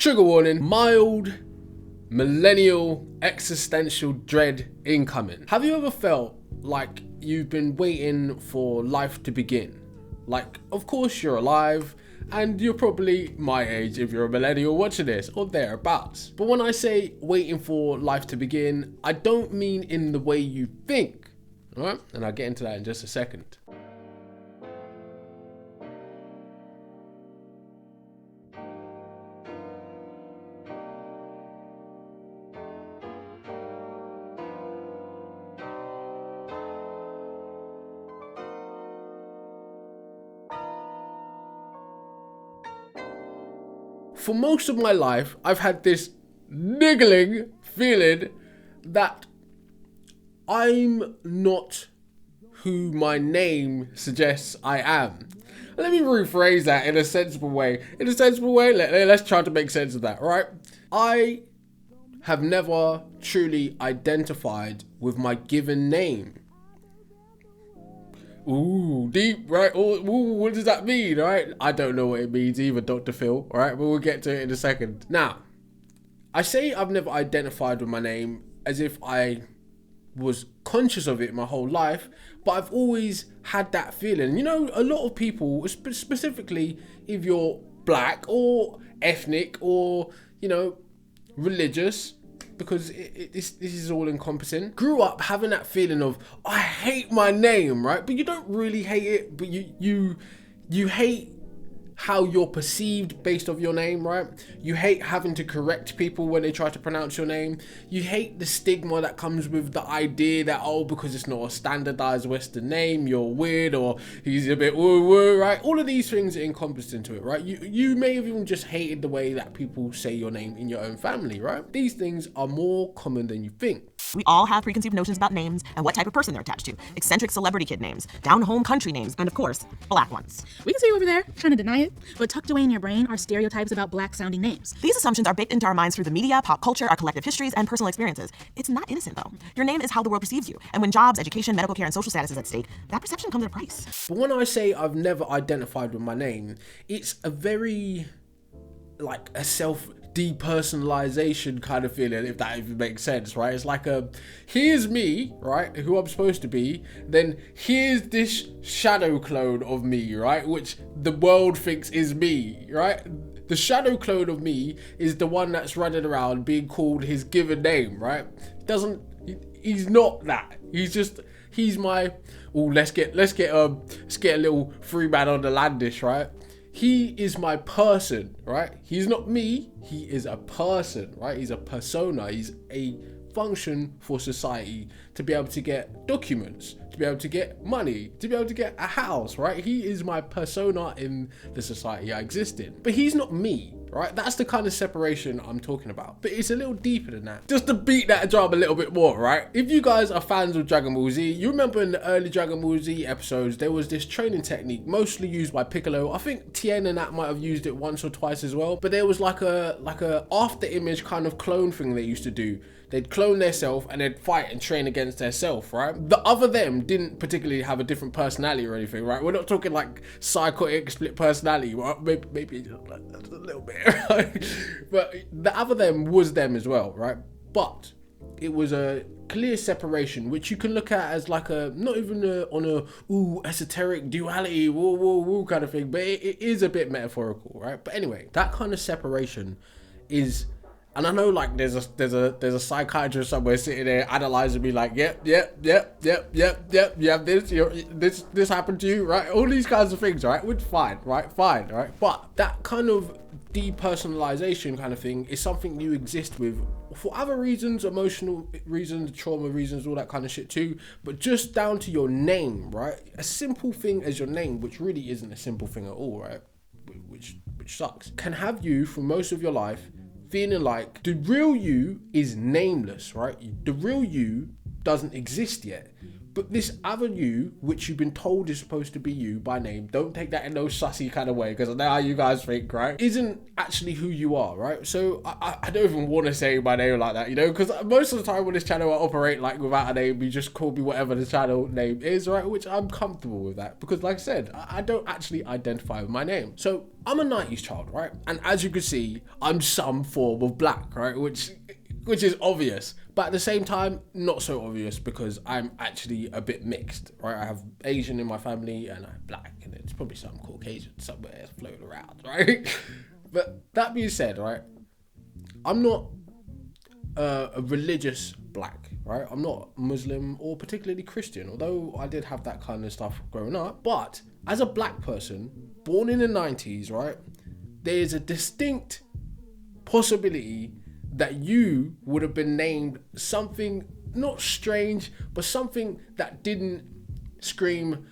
Trigger warning, mild millennial existential dread incoming. Have you ever felt like you've been waiting for life to begin? Like, of course you're alive and you're probably my age if you're a millennial watching this or thereabouts. But when I say waiting for life to begin, I don't mean in the way you think, all right? And I'll get into that in just a second. For most of my life, I've had this niggling feeling that I'm not who my name suggests I am. Let me rephrase that in a sensible way. Let's try to make sense of that, right? I have never truly identified with my given name. Ooh, deep, right? Ooh, what does that mean, right? I don't know what it means either, Dr. Phil, all right? But we'll get to it in a second. Now, I say I've never identified with my name as if I was conscious of it my whole life, but I've always had that feeling. You know, a lot of people, specifically if you're black or ethnic or, you know, religious, because this is all encompassing, grew up having that feeling of, I hate my name, right? But you don't really hate it, but you hate how you're perceived based off your name, right? You hate having to correct people when they try to pronounce your name. You hate the stigma that comes with the idea that, oh, because it's not a standardized Western name, you're weird, or he's a bit woo-woo, right? All of these things are encompassed into it, right? You may have even just hated the way that people say your name in your own family, right? These things are more common than you think. We all have preconceived notions about names and what type of person they're attached to. Eccentric celebrity kid names, down-home country names, and of course, black ones. We can see you over there trying to deny it, but tucked away in your brain are stereotypes about black-sounding names. These assumptions are baked into our minds through the media, pop culture, our collective histories, and personal experiences. It's not innocent, though. Your name is how the world perceives you. And when jobs, education, medical care, and social status is at stake, that perception comes at a price. But when I say I've never identified with my name, it's a very, like, a depersonalization kind of feeling, if that even makes sense, right? It's like here's me, right, who I'm supposed to be, then here's this shadow clone of me, right, which the world thinks is me, right? The shadow clone of me is the one that's running around being called his given name, right? He's not that. He's my, let's get a little free man on the landish, right? He is my person, right? He's not me, he is a person, right? He's a persona, he's a function for society to be able to get documents, to be able to get money, to be able to get a house, right? He is my persona in the society I exist in. But he's not me, right? That's the kind of separation I'm talking about. But it's a little deeper than that. Just to beat that drum a little bit more, right? If you guys are fans of Dragon Ball Z, you remember in the early Dragon Ball Z episodes, there was this training technique mostly used by Piccolo. I think Tien and that might have used it once or twice as well. But there was like a after image kind of clone thing they used to do. They'd clone theirself and they'd fight and train against theirself, right? The other them didn't particularly have a different personality or anything, right? We're not talking like psychotic split personality, well, maybe just like a little bit, right? But the other them was them as well, right? But it was a clear separation, which you can look at as like not even on a esoteric duality, woo kind of thing, but it is a bit metaphorical, right? But anyway, that kind of separation is. And I know, like, there's a psychiatrist somewhere sitting there analyzing me, like, yep, you have this happened to you, right? All these kinds of things, right? Which fine, right? But that kind of depersonalization kind of thing is something you exist with for other reasons, emotional reasons, trauma reasons, all that kind of shit too. But just down to your name, right? A simple thing as your name, which really isn't a simple thing at all, right? Which sucks, can have you for most of your life feeling like the real you is nameless, right? The real you doesn't exist yet, But this other you, which you've been told is supposed to be you by name, don't take that in no sussy kind of way, because I know how you guys think, right? Isn't actually who you are, right? So I don't even want to say my name like that, you know, because most of the time on this channel I operate like without a name. You just call me whatever the channel name is, right? Which I'm comfortable with that, because like I said, I don't actually identify with my name. So I'm a 90s child, right? And as you can see, I'm some form of black, right? Which is obvious, but at the same time, not so obvious, because I'm actually a bit mixed, right? I have Asian in my family and I'm black, and it's probably some Caucasian somewhere floating around, right? But that being said, right, I'm not a religious black, right? I'm not Muslim or particularly Christian, although I did have that kind of stuff growing up. But as a black person born in the 90s, right, there's a distinct possibility that you would have been named something not strange, but something that didn't scream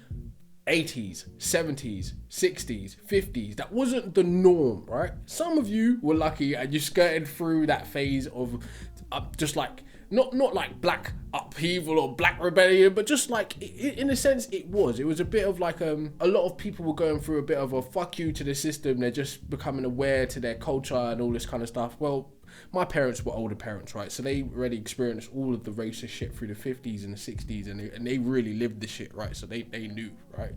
80s, 70s, 60s, 50s. That wasn't the norm, right? Some of you were lucky and you skirted through that phase of just like, not like black upheaval or black rebellion, but just like, in a sense, it was a bit of like, a lot of people were going through a bit of a fuck you to the system. They're just becoming aware to their culture and all this kind of stuff. Well, my parents were older parents, right? So they already experienced all of the racist shit through the 50s and the 60s, and they really lived the shit, right? So they knew, right?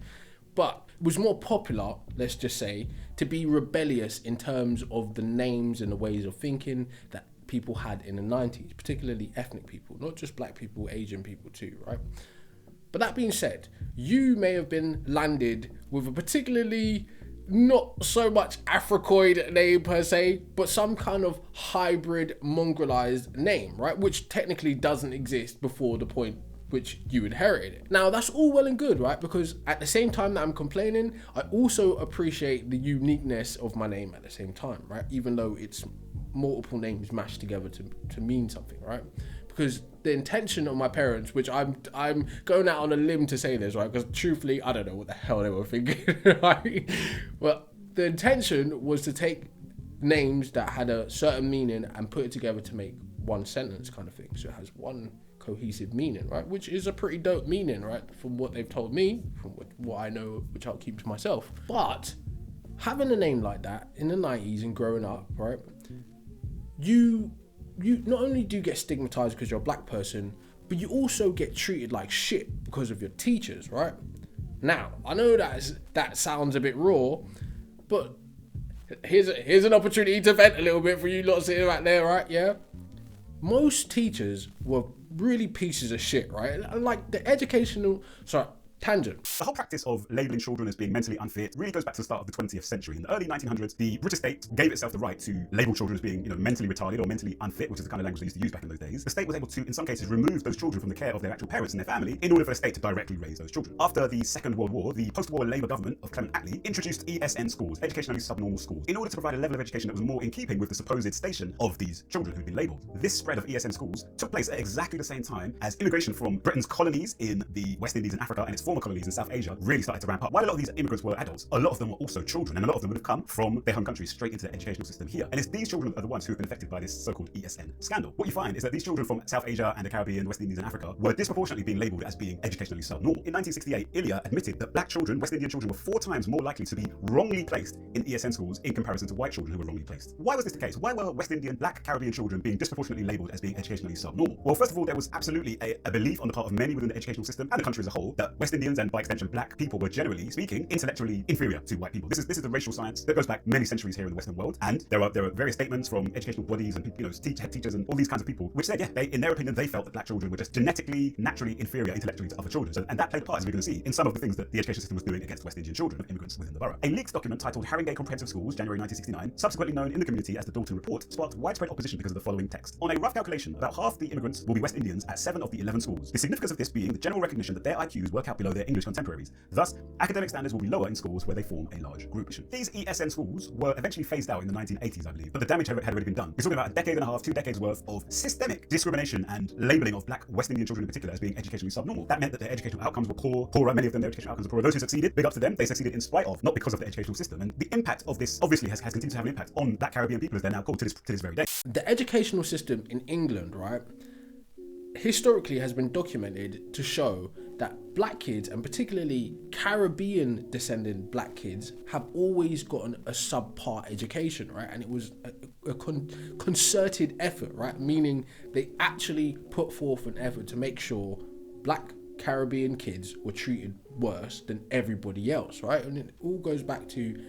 But it was more popular, let's just say, to be rebellious in terms of the names and the ways of thinking that people had in the 90s, particularly ethnic people, not just black people, Asian people too, right? But that being said, you may have been landed with a particularly not so much Africoid name per se, but some kind of hybrid mongrelized name, right? Which technically doesn't exist before the point which you inherited it. Now that's all well and good, right? Because at the same time that I'm complaining, I also appreciate the uniqueness of my name at the same time, right? Even though it's multiple names mashed together to mean something, right? Because the intention of my parents, which I'm going out on a limb to say this, right? Because truthfully, I don't know what the hell they were thinking, right? But the intention was to take names that had a certain meaning and put it together to make one sentence kind of thing. So it has one cohesive meaning, right? Which is a pretty dope meaning, right? From what they've told me, from what I know, which I'll keep to myself. But having a name like that in the 90s and growing up, right? You not only do get stigmatized because you're a black person, but you also get treated like shit because of your teachers, right? Now, I know that sounds a bit raw, but here's an opportunity to vent a little bit for you lot sitting right there, right? Yeah. Most teachers were really pieces of shit, right? Like the educational, tangent. The whole practice of labelling children as being mentally unfit really goes back to the start of the 20th century. In the early 1900s, the British state gave itself the right to label children as being, mentally retarded or mentally unfit, which is the kind of language they used to use back in those days. The state was able to, in some cases, remove those children from the care of their actual parents and their family in order for the state to directly raise those children. After the Second World War, the post-war Labour government of Clement Attlee introduced ESN schools, educationally subnormal schools, in order to provide a level of education that was more in keeping with the supposed station of these children who'd been labelled. This spread of ESN schools took place at exactly the same time as immigration from Britain's colonies in the West Indies and Africa and its former colonies in South Asia really started to ramp up. While a lot of these immigrants were adults, a lot of them were also children, and a lot of them would have come from their home countries straight into the educational system here. And it's these children are the ones who have been affected by this so-called ESN scandal. What you find is that these children from South Asia and the Caribbean, West Indies and Africa were disproportionately being labelled as being educationally subnormal. In 1968, Ilya admitted that black children, West Indian children, were 4 times more likely to be wrongly placed in ESN schools in comparison to white children who were wrongly placed. Why was this the case? Why were West Indian, black, Caribbean children being disproportionately labelled as being educationally subnormal? Well, first of all, there was absolutely a belief on the part of many within the educational system and the country as a whole that West Indians and by extension black people were generally speaking intellectually inferior to white people. This is the racial science that goes back many centuries here in the Western world, and there are various statements from educational bodies and head teachers and all these kinds of people which said, yeah, they, in their opinion, they felt that black children were just genetically, naturally inferior intellectually to other children. So, and that played a part, as we're going to see, in some of the things that the education system was doing against West Indian children, immigrants within the borough. A leaked document titled Haringey Comprehensive Schools, January 1969, subsequently known in the community as the Dalton Report, sparked widespread opposition because of the following text. On a rough calculation, about half the immigrants will be West Indians at 7 of the 11 schools. The significance of this being the general recognition that their IQs work out below their English contemporaries. Thus, academic standards will be lower in schools where they form a large group. These ESN schools were eventually phased out in the 1980s, I believe, but the damage had already been done. We're talking about a decade and a half, 2 decades worth of systemic discrimination and labelling of black West Indian children in particular as being educationally subnormal. That meant that their educational outcomes were poorer, many of them their educational outcomes were poorer. Those who succeeded, big up to them, they succeeded in spite of, not because of the educational system. And the impact of this obviously has continued to have an impact on black Caribbean people as they're now called to this very day. The educational system in England, right, historically has been documented to show that black kids, and particularly Caribbean descending black kids, have always gotten a subpar education, right? And it was a concerted effort, right? Meaning they actually put forth an effort to make sure black Caribbean kids were treated worse than everybody else, right? And it all goes back to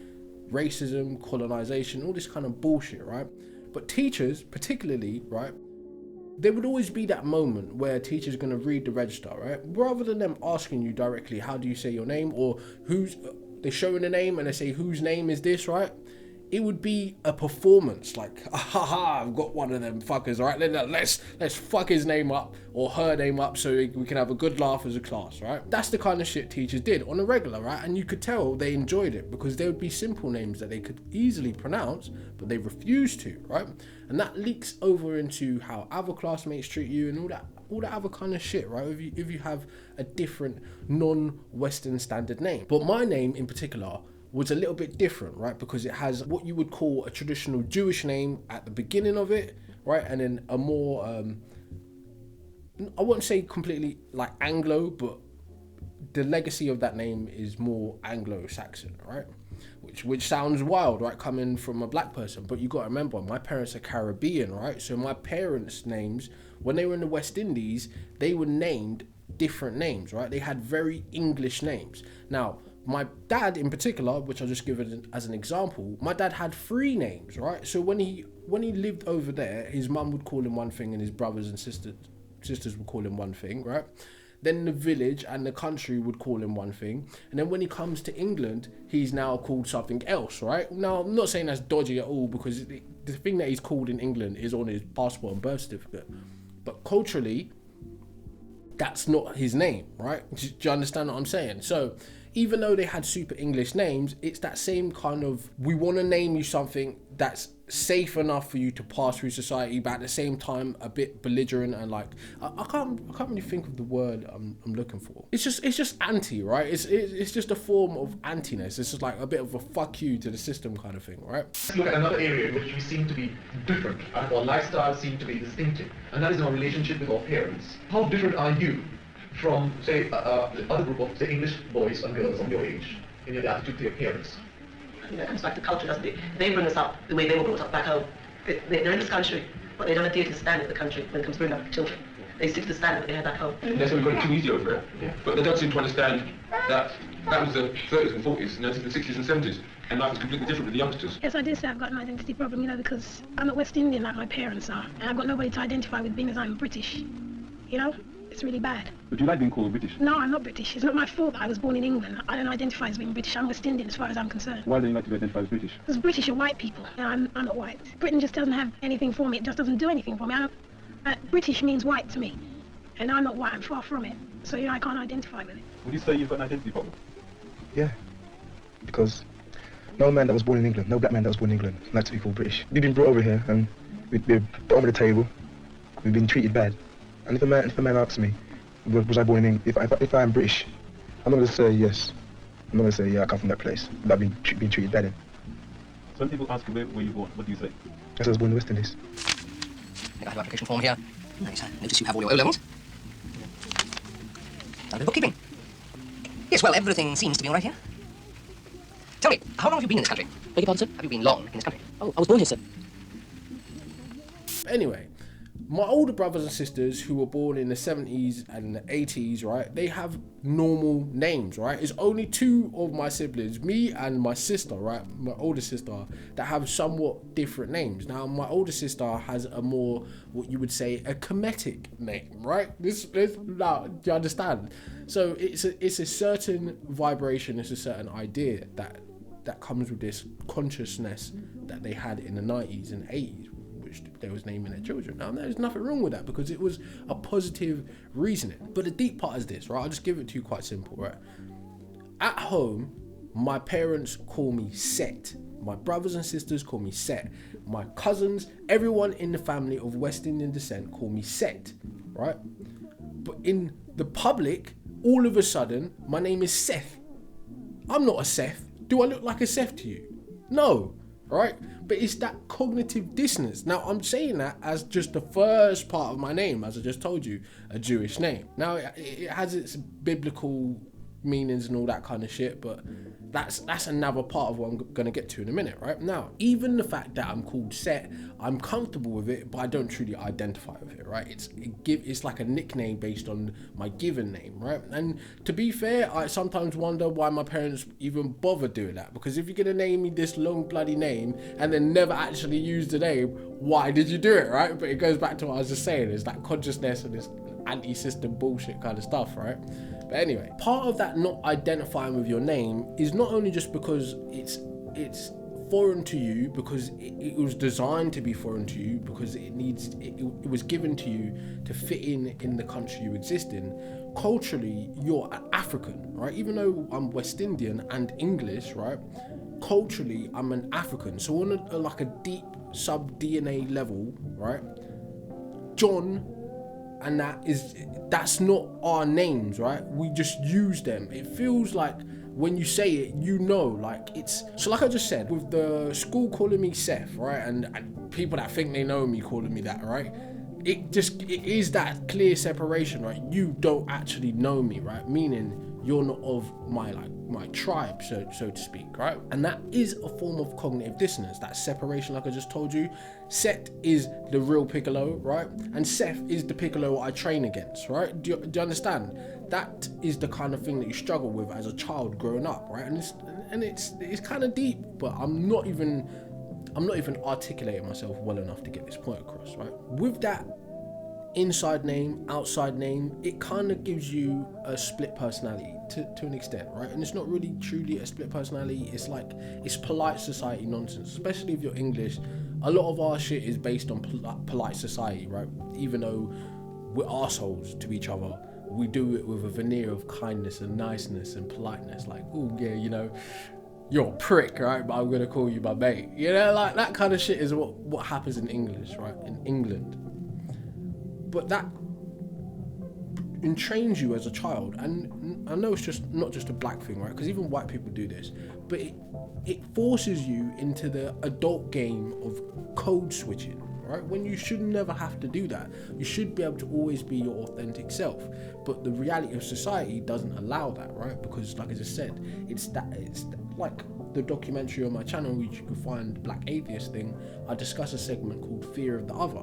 racism, colonization, all this kind of bullshit, right? But teachers, particularly, right, there would always be that moment where a teacher's going to read the register, right? Rather than them asking you directly, how do you say your name, or they're showing a name and they say, whose name is this, right? It would be a performance, like, haha, I've got one of them fuckers, right? Let's fuck his name up or her name up so we can have a good laugh as a class, right? That's the kind of shit teachers did on a regular, right? And you could tell they enjoyed it because there would be simple names that they could easily pronounce, but they refused to, right? And that leaks over into how other classmates treat you and all that other kind of shit, right? If you have a different non-Western standard name. But my name in particular was a little bit different, right? Because it has what you would call a traditional Jewish name at the beginning of it, right? And then a more, I wouldn't say completely like Anglo, but the legacy of that name is more Anglo-Saxon, right? Which sounds wild, right? Coming from a black person, but you got to remember, my parents are Caribbean, right? So my parents' names, when they were in the West Indies, they were named different names, right? They had very English names. Now, my dad in particular, which I'll just give it as an example, my dad had 3 names, right? So when he lived over there, his mum would call him one thing and his brothers and sisters would call him one thing, right? Then the village and the country would call him one thing. And then when he comes to England, he's now called something else, right? Now, I'm not saying that's dodgy at all, because the thing that he's called in England is on his passport and birth certificate. But culturally, that's not his name, right? Do you understand what I'm saying? So even though they had super English names, it's that same kind of, we want to name you something that's safe enough for you to pass through society, but at the same time a bit belligerent and like, I can't really think of the word I'm looking for. It's just anti, right? It's just a form of antiness. It's just like a bit of a fuck you to the system kind of thing, right? Let's look at another area in which we seem to be different and our lifestyles seem to be distinctive, and that is our relationship with our parents. How different are you from, say, the other group of, say, English boys and girls of your age in your attitude to your parents? It comes back to culture, doesn't it? They bring us up the way they were brought up back home. They're in this country, but they don't adhere to the standard of the country when it comes to bringing up children. They stick to the standard that they had back home. That's why we've got it too easy over it. Yeah. But they don't seem to understand that was the 30s and 40s, and now it's the 60s and 70s, and life is completely different with the youngsters. Yes, I do say I've got an identity problem, because I'm not West Indian like my parents are, and I've got nobody to identify with being as I'm British, It's really bad. But do you like being called British? No, I'm not British. It's not my fault that I was born in England. I don't identify as being British. I'm West Indian as far as I'm concerned. Why don't you like to be identified as British? Because British are white people, and I'm not white. Britain just doesn't have anything for me. It just doesn't do anything for me. British means white to me, and I'm not white. I'm far from it. So, I can't identify with it. Would you say you've got an identity problem? Yeah, because no man that was born in England, no black man that was born in England likes to be called British. We've been brought over here, and we're bottom of the table. We've been treated bad. And if a man asks me, was I born in England? If I am British, I'm not going to say yes. I'm not going to say, yeah, I come from that place. But I've been treated bad in. So when people ask you where you were born, what do you say? I was born in the West Indies. I have an application form here. Nice. Notice you have all your O-levels. And the bookkeeping. Yes, well, everything seems to be all right here. Tell me, how long have you been in this country? Beg your pardon, sir? Have you been long in this country? Oh, I was born here, sir. Anyway, my older brothers and sisters who were born in the 70s and the 80s, right, they have normal names, right? It's only 2 of my siblings, me and my sister, right, my older sister, that have somewhat different names. Now, my older sister has a more, what you would say, a Kemetic name, right? Now, do you understand? So it's a certain vibration, it's a certain idea that comes with this consciousness that they had in the 90s and 80s. They was naming their children. Now, there's nothing wrong with that because it was a positive reasoning. But the deep part is this, right? I'll just give it to you quite simple, right? At home, my parents call me Set. My brothers and sisters call me Set. My cousins, everyone in the family of West Indian descent call me Set, right? But in the public, all of a sudden, my name is Seth. I'm not a Seth. Do I look like a Seth to you? No. right? But it's that cognitive dissonance. Now, I'm saying that as just the first part of my name, as I just told you, a Jewish name. Now, it has its biblical meanings and all that kind of shit, but that's another part of what I'm going to get to in a minute, right? Now, even the fact that I'm called Set, I'm comfortable with it, but I don't truly identify with it, right? It's like a nickname based on my given name, right? And to be fair, I sometimes wonder why my parents even bother doing that, because if you're going to name me this long bloody name and then never actually use the name, why did you do it, right? But it goes back to what I was just saying, is that consciousness and this anti-system bullshit kind of stuff, right? But anyway, part of that not identifying with your name is not only just because it's foreign to you, because it was designed to be foreign to you, because it was given to you to fit in the country you exist in. Culturally, you're an African, right? Even though I'm West Indian and English, right? Culturally, I'm an African. So on a deep sub-DNA level, right? John, and that's not our names, right? We just use them. It feels like when you say it, you know, like it's, so like I just said, with the school calling me Seth, right? And people that think they know me calling me that, right? It is that clear separation, right? You don't actually know me, right? Meaning you're not of my tribe, so to speak, right? And that is a form of cognitive dissonance, that separation, like I just told you. Set is the real Piccolo, right? And Seth is the Piccolo I train against, right? Do you understand? That is the kind of thing that you struggle with as a child growing up, right? And it's kind of deep, but I'm not even articulating myself well enough to get this point across, right? With that inside name, outside name, it kind of gives you a split personality to an extent, right? And it's not really truly a split personality. It's polite society nonsense, especially if you're English. A lot of our shit is based on polite society, right? Even though we're arseholes to each other, we do it with a veneer of kindness and niceness and politeness, like, oh yeah, you know, you're a prick, right? But I'm gonna call you my mate. You know, like that kind of shit is what happens in English, right? In England. But that entrains you as a child, and I know it's just not just a black thing, right? Because even white people do this, but it forces you into the adult game of code switching, right? When you should never have to do that. You should be able to always be your authentic self. But the reality of society doesn't allow that, right? Because like I just said, it's like the documentary on my channel, which you can find, Black Atheist thing. I discuss a segment called Fear of the Other.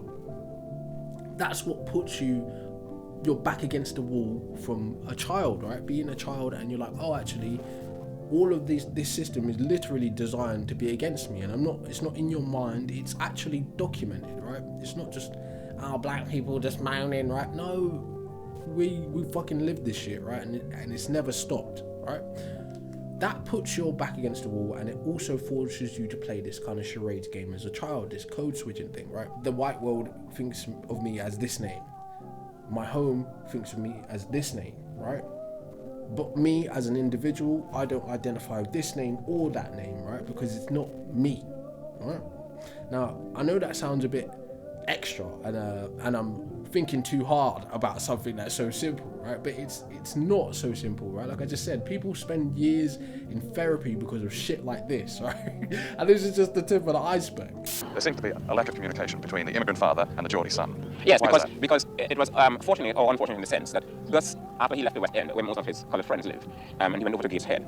That's what puts you're back against the wall from a child, right? Being a child, and you're like, oh, actually, all of this system is literally designed to be against me, and it's not in your mind, it's actually documented, right? It's not just, black people just moaning, right? No, we fucking live this shit, right? And it's never stopped, right? That puts your back against the wall, and it also forces you to play this kind of charades game as a child, this code switching thing, right? The white world thinks of me as this name. My home thinks of me as this name, right? But me as an individual, I don't identify with this name or that name, right? Because it's not me, right? Now, I know that sounds a bit extra, and I'm thinking too hard about something that's so simple, right? But it's not so simple, right? Like I just said, people spend years in therapy because of shit like this, right? And this is just the tip of the iceberg. There seems to be a lack of communication between the immigrant father and the Geordie son. Yes, because it was fortunate or unfortunate in the sense that Gus, after he left the West End, where most of his college friends lived, and he went over to Gateshead,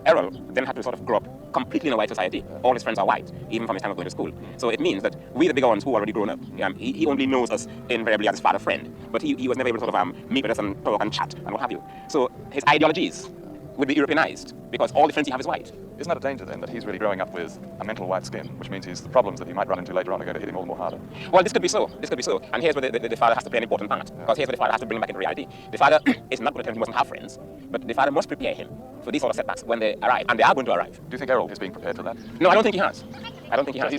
Errol then had to sort of grow up completely in a white society. All his friends are white, even from his time of going to school. So it means that we, the bigger ones who already grown up, he only knows us invariably as his father friend, but he was never able to sort of meet with us and talk and chat and what have you. So his ideologies would be Europeanized because all the friends he have is white. Isn't that a danger then, that he's really growing up with a mental white skin, which means the problems that he might run into later on are going to hit him all the more harder? Well, this could be so. And here's where the father has to play an important part, because here's where the father has to bring him back into reality. The father is not going to tell him he mustn't have friends, but the father must prepare him for these sort of setbacks when they arrive, and they are going to arrive. Do you think Errol is being prepared for that? No, I don't think he has.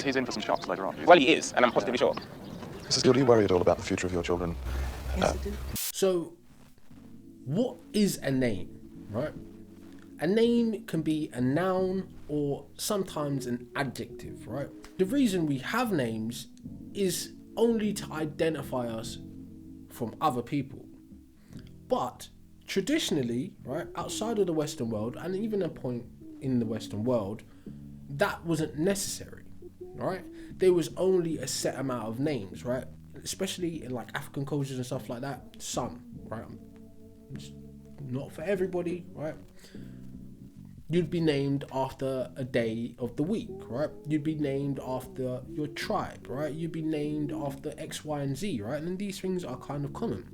He's in for some shocks later on. Well, he is, and I'm positively sure. Mrs. Gill, do you worry at all about the future of your children? Yes, I do. So, what is a name, right? A name can be a noun or sometimes an adjective, right? The reason we have names is only to identify us from other people. But traditionally, right, outside of the Western world, and even a point in the Western world, that wasn't necessary, right? There was only a set amount of names, right? Especially in like African cultures and stuff like that. Some, right? It's not for everybody, right? You'd be named after a day of the week, right? You'd be named after your tribe, right? You'd be named after X, Y, and Z, right? And these things are kind of common.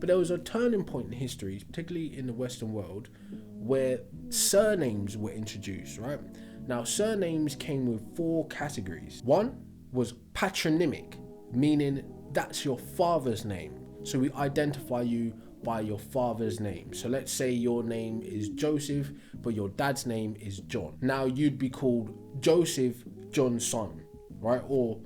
But there was a turning point in history, particularly in the Western world, where surnames were introduced, right? Now, surnames came with 4 categories. One was patronymic, meaning that's your father's name. So we identify you by your father's name. So let's say your name is Joseph, but your dad's name is John. Now you'd be called Joseph John's son, right? Or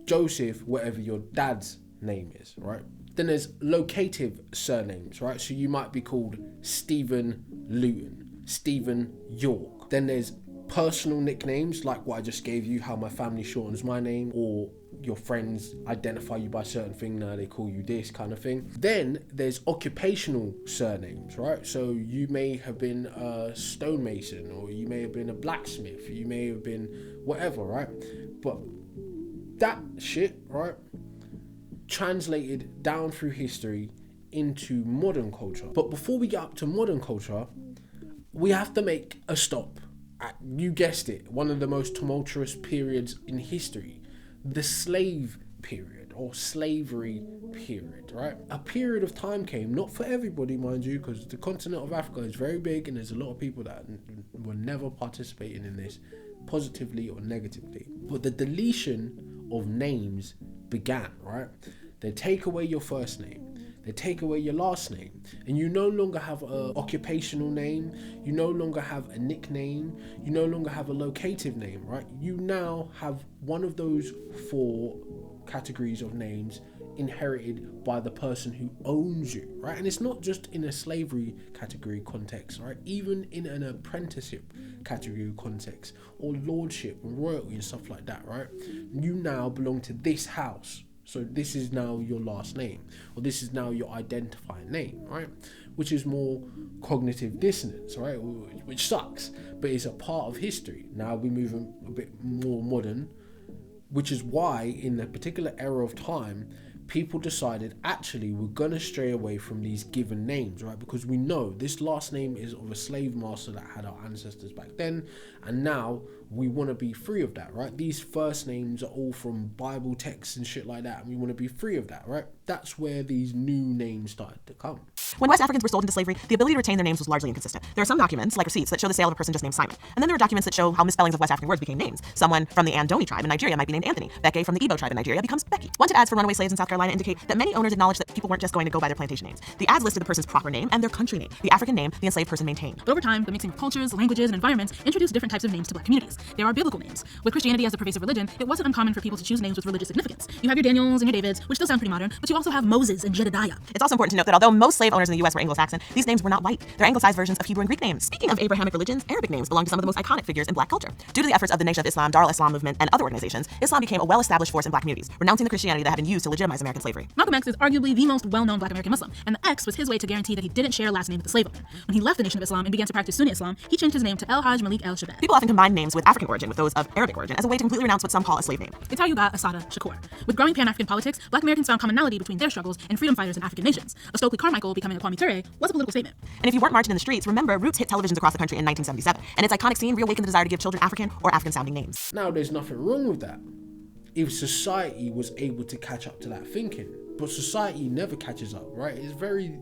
Joseph, whatever your dad's name is, right? Then there's locative surnames, right? So you might be called Stephen Luton, Stephen York. Then there's personal nicknames, like what I just gave you, how my family shortens my name, or your friends identify you by a certain thing, now they call you this kind of thing. Then there's occupational surnames, right? So you may have been a stonemason, or you may have been a blacksmith, you may have been whatever, right? But that shit, right, translated down through history into modern culture. But before we get up to modern culture, we have to make a stop at, you guessed it, one of the most tumultuous periods in history, the slave period or slavery period, right? A period of time came, not for everybody, mind you, because the continent of Africa is very big and there's a lot of people that were never participating in this positively or negatively. But the deletion of names began, right? They take away your first name, they take away your last name, and you no longer have an occupational name, you no longer have a nickname, you no longer have a locative name, right? You now have one of those 4 categories of names inherited by the person who owns you, right? And it's not just in a slavery category context, right? Even in an apprenticeship category context, or lordship and royalty and stuff like that, right? You now belong to this house. So this is now your last name, or this is now your identifying name, right? Which is more cognitive dissonance, right? Which sucks, but it's a part of history. Now we're moving a bit more modern, which is why in a particular era of time, people decided actually we're going to stray away from these given names, right? Because we know this last name is of a slave master that had our ancestors back then, and now we want to be free of that, right? These first names are all from Bible texts and shit like that, and we want to be free of that, right? That's where these new names started to come. When West Africans were sold into slavery, the ability to retain their names was largely inconsistent. There are some documents, like receipts, that show the sale of a person just named Simon. And then there are documents that show how misspellings of West African words became names. Someone from the Andoni tribe in Nigeria might be named Anthony. Becky from the Igbo tribe in Nigeria becomes Becky. Wanted ads for runaway slaves in South Carolina indicate that many owners acknowledged that people weren't just going to go by their plantation names. The ads listed the person's proper name and their country name, the African name the enslaved person maintained. But over time, the mixing of cultures, languages, and environments introduced different types of names to Black communities. There are biblical names. With Christianity as a pervasive religion, it wasn't uncommon for people to choose names with religious significance. You have your Daniels and your Davids, which still sound pretty modern, but you also have Moses and Jedediah. It's also important to note that although most slave owners in the U.S. were Anglo-Saxon, these names were not white. They're anglicized versions of Hebrew and Greek names. Speaking of Abrahamic religions, Arabic names belong to some of the most iconic figures in Black culture. Due to the efforts of the Nation of Islam, Dar al-Islam movement, and other organizations, Islam became a well-established force in Black communities, renouncing the Christianity that had been used to legitimize American slavery. Malcolm X is arguably the most well-known Black American Muslim, and the X was his way to guarantee that he didn't share a last name with the slave owner. When he left the Nation of Islam and began to practice Sunni Islam, he changed his name to El Hajj Malik El Shabab. People often combine names with African origin with those of Arabic origin as a way to completely renounce what some call a slave name. It's how you got Assata Shakur. With growing Pan-African politics, Black Americans found commonality between their struggles and freedom fighters in African nations. A Stokely Carmichael becoming a Kwame Ture was a political statement. And if you weren't marching in the streets, remember, Roots hit televisions across the country in 1977, and its iconic scene reawakened the desire to give children African or African-sounding names. Now, there's nothing wrong with that if society was able to catch up to that thinking. But society never catches up, right? It's very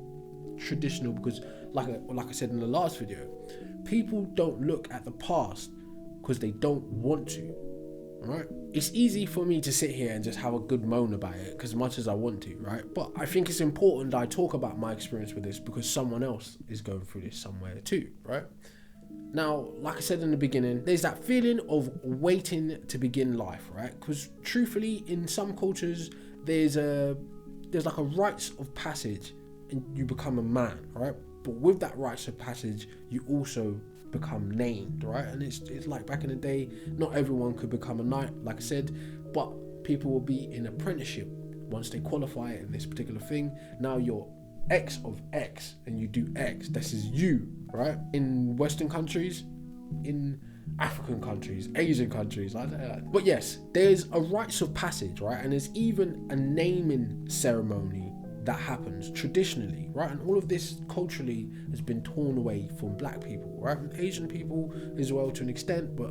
traditional because, like I said in the last video, people don't look at the past because they don't want to, right? It's easy for me to sit here and just have a good moan about it because as much as I want to, right? But I think it's important that I talk about my experience with this because someone else is going through this somewhere too, right? Now, like I said in the beginning, there's that feeling of waiting to begin life, right? Because truthfully, in some cultures, there's like a rites of passage and you become a man, right? But with that rites of passage, you also become named, right? And it's like back in the day, not everyone could become a knight, like I said, but people will be in apprenticeship. Once they qualify in this particular thing, now you're X of X and you do X. This is you, right? In Western countries, in African countries, Asian countries, like that. But yes, there's a rites of passage, right? And there's even a naming ceremony that happens traditionally, right? And all of this culturally has been torn away from black people, right? And Asian people as well to an extent, but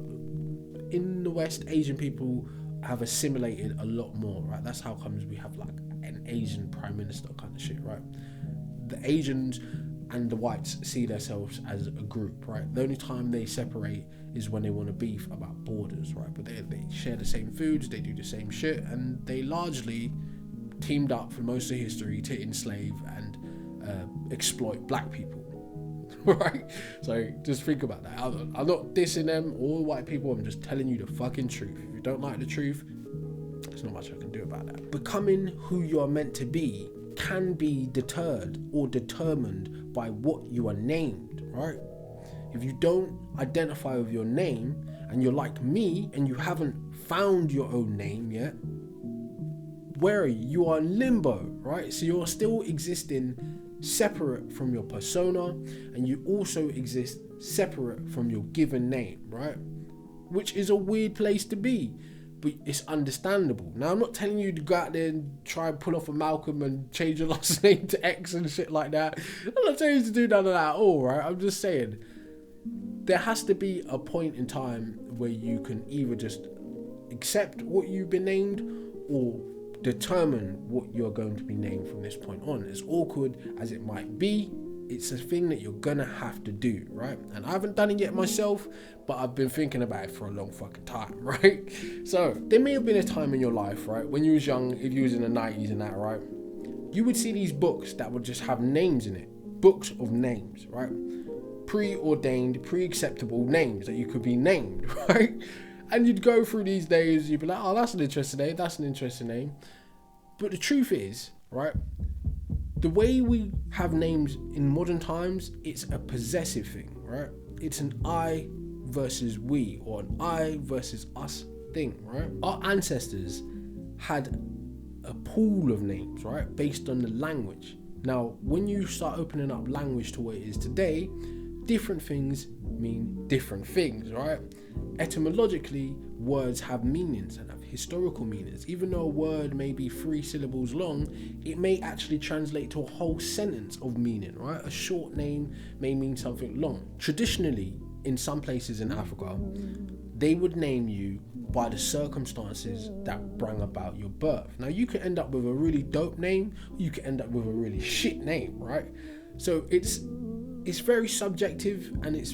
in the West, Asian people have assimilated a lot more, right? That's how comes we have like an Asian prime minister kind of shit, right? The Asians and the whites see themselves as a group, right? The only time they separate is when they want to beef about borders, right? But they share the same foods, they do the same shit, and they largely teamed up for most of history to enslave and exploit black people, right? So just think about that. I'm not dissing them or white people, I'm just telling you the fucking truth. If you don't like the truth, there's not much I can do about that. Becoming who you are meant to be can be deterred or determined by what you are named, right? If you don't identify with your name and you're like me and you haven't found your own name yet, where are you? You are in limbo, right? So you're still existing separate from your persona, and you also exist separate from your given name, right? Which is a weird place to be, but it's understandable. Now, I'm not telling you to go out there and try and pull off a Malcolm and change your last name to X and shit like that. I'm not telling you to do none of that at all, right? I'm just saying there has to be a point in time where you can either just accept what you've been named or determine what you're going to be named from this point on. As awkward as it might be, it's a thing that you're gonna have to do, right? And I haven't done it yet myself, but I've been thinking about it for a long fucking time, right? So there may have been a time in your life, right, when you was young, if you was in the 90s and that, right, you would see these books that would just have names in it, books of names, right? Preordained, pre-acceptable names that you could be named, right? And you'd go through these days, you'd be like, oh, that's an interesting name, that's an interesting name. But the truth is, right, the way we have names in modern times, it's a possessive thing, right? It's an I versus we, or an I versus us thing, right? Our ancestors had a pool of names, right, based on the language. Now, when you start opening up language to what it is today, different things mean different things, right? Etymologically, words have meanings and have historical meanings. Even though a word may be 3 syllables long, it may actually translate to a whole sentence of meaning, right? A short name may mean something long. Traditionally, in some places in Africa, they would name you by the circumstances that bring about your birth. Now, you can end up with a really dope name, or you can end up with a really shit name, right? So it's very subjective, and it's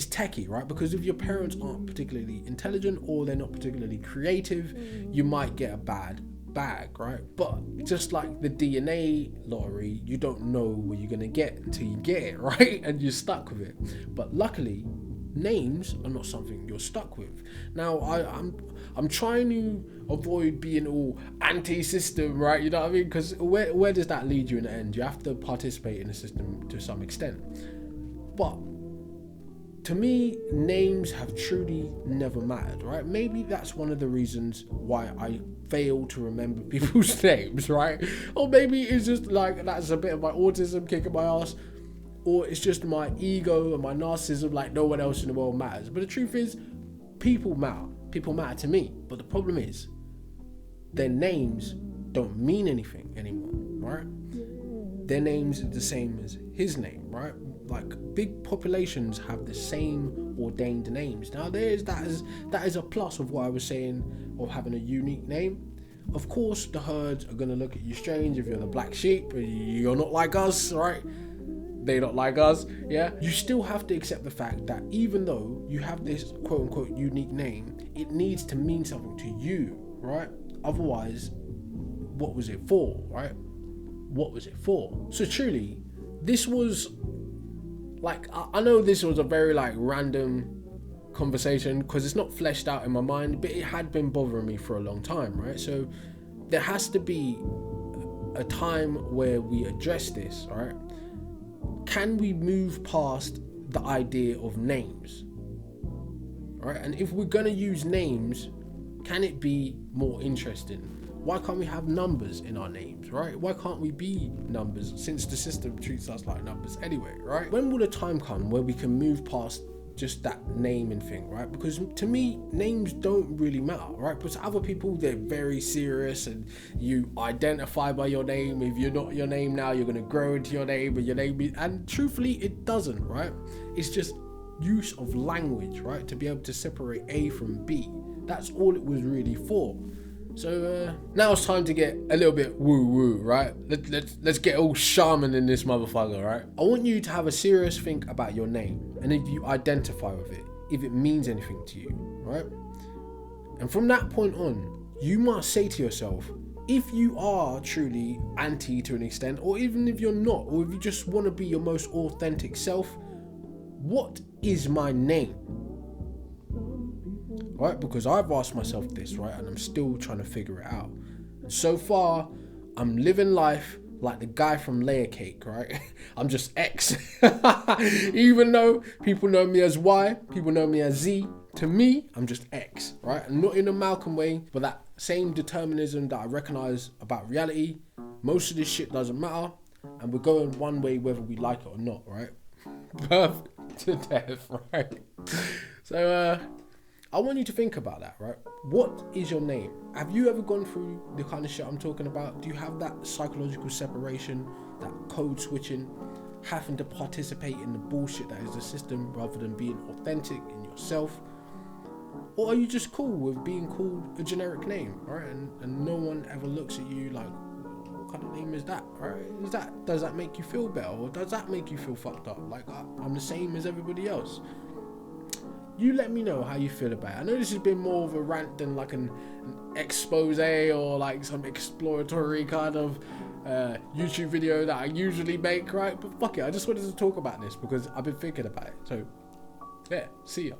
techie, right? Because if your parents aren't particularly intelligent or they're not particularly creative, you might get a bad bag, right? But just like the DNA lottery, you don't know what you're gonna get until you get it, right? And you're stuck with it. But luckily, names are not something you're stuck with. Now, I'm trying to avoid being all anti-system, right? You know what I mean? Because where does that lead you in the end? You have to participate in the system to some extent. But to me, names have truly never mattered, right? Maybe that's one of the reasons why I fail to remember people's names, right? Or maybe it's just like that's a bit of my autism kicking my ass, or it's just my ego and my narcissism, like no one else in the world matters. But the truth is, people matter. People matter to me. But the problem is, their names don't mean anything anymore, right? Their names are the same as his name, right? Like big populations have the same ordained names. Now that is a plus of what I was saying of having a unique name. Of course, the herds are gonna look at you strange if you're the black sheep. You're not like us, right? They not like us, yeah? You still have to accept the fact that even though you have this quote unquote unique name, it needs to mean something to you, right? Otherwise, what was it for, right? What was it for? So truly, this was like, I know this was a very like random conversation because it's not fleshed out in my mind, but it had been bothering me for a long time, right? So there has to be a time where we address this, right? Can we move past the idea of names, right? And if we're gonna use names, can it be more interesting? Why can't we have numbers in our names, right? Why can't we be numbers since the system treats us like numbers anyway, right? When will the time come where we can move past just that naming thing, right? Because to me, names don't really matter, right? But to other people, they're very serious, and you identify by your name. If you're not your name now, you're gonna grow into your name, and your name, and truthfully, it doesn't, right? It's just use of language, right? To be able to separate A from B. That's all it was really for. So now it's time to get a little bit woo-woo, right? Let's get all shaman in this motherfucker, right? I want you to have a serious think about your name, and if you identify with it, if it means anything to you, right? And from that point on, you must say to yourself, if you are truly anti to an extent, or even if you're not, or if you just want to be your most authentic self, what is my name? Right, because I've asked myself this, right, and I'm still trying to figure it out. So far, I'm living life like the guy from Layer Cake, right? I'm just X. Even though people know me as Y, people know me as Z, to me, I'm just X, right? And not in a Malcolm way, but that same determinism that I recognize about reality. Most of this shit doesn't matter, and we're going one way whether we like it or not, right? Birth to death, right? So, I want you to think about that, right? What is your name? Have you ever gone through the kind of shit I'm talking about? Do you have that psychological separation, that code switching, having to participate in the bullshit that is the system rather than being authentic in yourself? Or are you just cool with being called a generic name, right? And no one ever looks at you like, what kind of name is that, right? Does that make you feel better, or does that make you feel fucked up? Like, I'm the same as everybody else. You let me know how you feel about it. I know this has been more of a rant than like an expose or like some exploratory kind of YouTube video that I usually make, right? But fuck it, I just wanted to talk about this because I've been thinking about it. So, yeah, see ya.